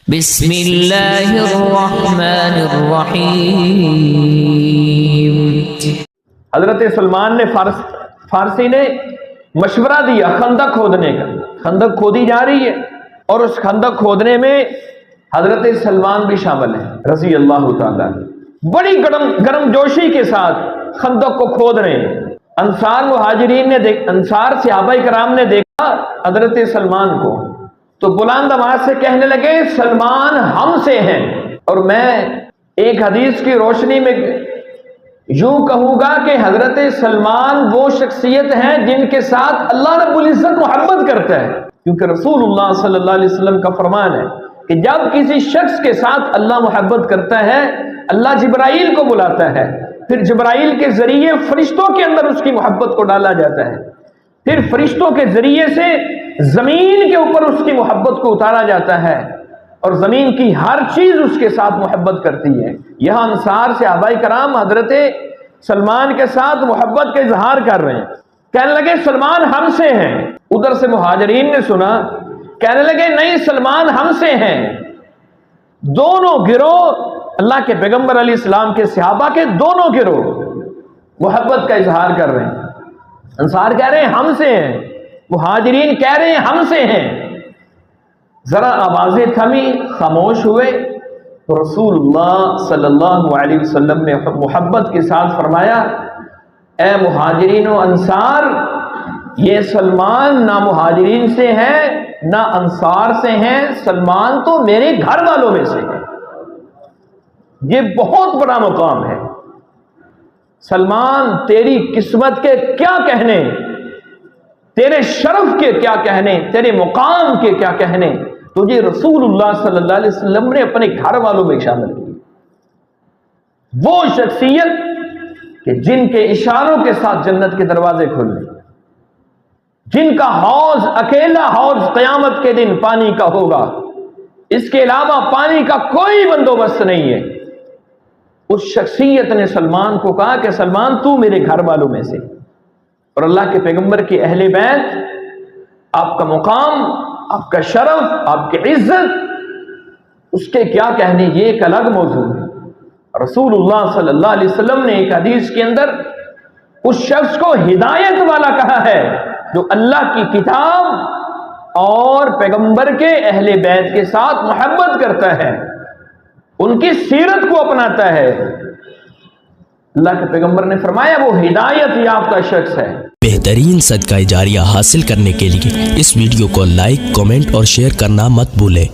بسم اللہ الرحمن الرحیم۔ حضرت سلمان نے فارسی نے مشورہ دیا خندق کھودنے کا۔ خندق کھودی جا رہی ہے اور اس خندق کھودنے میں حضرت سلمان بھی شامل ہیں رضی اللہ تعالیٰ، بڑی گرم جوشی کے ساتھ خندق کو کھود رہے ہیں۔ انصار مہاجرین نے انصار صحابہ کرام نے دیکھا حضرت سلمان کو تو بلند آواز سے کہنے لگے سلمان ہم سے ہیں۔ اور میں ایک حدیث کی روشنی میں یوں کہوں گا کہ حضرت سلمان وہ شخصیت ہیں جن کے ساتھ اللہ رب العزت محبت کرتا ہے، کیونکہ رسول اللہ صلی اللہ علیہ وسلم کا فرمان ہے کہ جب کسی شخص کے ساتھ اللہ محبت کرتا ہے اللہ جبرائیل کو بلاتا ہے، پھر جبرائیل کے ذریعے فرشتوں کے اندر اس کی محبت کو ڈالا جاتا ہے، پھر فرشتوں کے ذریعے سے زمین کے اوپر اس کی محبت کو اتارا جاتا ہے اور زمین کی ہر چیز اس کے ساتھ محبت کرتی ہے۔ یہاں انصار صحابہ کرام حضرت سلمان کے ساتھ محبت کا اظہار کر رہے ہیں، کہنے لگے سلمان ہم سے ہیں۔ ادھر سے مہاجرین نے سنا، کہنے لگے نہیں سلمان ہم سے ہیں۔ دونوں گروہ اللہ کے پیغمبر علیہ السلام کے صحابہ کے دونوں گروہ محبت کا اظہار کر رہے ہیں۔ انصار کہہ رہے ہیں ہم سے ہیں، مہاجرین کہہ رہے ہیں ہم سے ہیں۔ ذرا آوازیں تھمی، خاموش ہوئے تو رسول اللہ صلی اللہ علیہ وسلم نے محبت کے ساتھ فرمایا اے مہاجرین و انصار، یہ سلمان نہ مہاجرین سے ہے نہ انصار سے ہیں، سلمان تو میرے گھر والوں میں سے ہے۔ یہ بہت بڑا مقام ہے۔ سلمان تیری قسمت کے کیا کہنے، تیرے شرف کے کیا کہنے، تیرے مقام کے کیا کہنے، تجھے رسول اللہ صلی اللہ علیہ وسلم نے اپنے گھر والوں میں شامل کی۔ وہ شخصیت کہ جن کے اشاروں کے ساتھ جنت کے دروازے کھلنے، جن کا حوض اکیلا حوض قیامت کے دن پانی کا ہوگا، اس کے علاوہ پانی کا کوئی بندوبست نہیں ہے۔ اس شخصیت نے سلمان کو کہا کہ سلمان تو میرے گھر والوں میں سے، اور اللہ کے پیغمبر کی اہل بیت، آپ کا مقام، آپ کا شرف، آپ کی عزت، اس کے کیا کہنے، یہ ایک الگ موضوع ہے۔ رسول اللہ صلی اللہ علیہ وسلم نے ایک حدیث کے اندر اس شخص کو ہدایت والا کہا ہے جو اللہ کی کتاب اور پیغمبر کے اہل بیت کے ساتھ محبت کرتا ہے، ان کی سیرت کو اپناتا ہے۔ اللہ کے پیغمبر نے فرمایا وہ ہدایت یافتہ شخص ہے۔ بہترین صدقہ جاریہ حاصل کرنے کے لیے اس ویڈیو کو لائک، کمنٹ اور شیئر کرنا مت بھولیں۔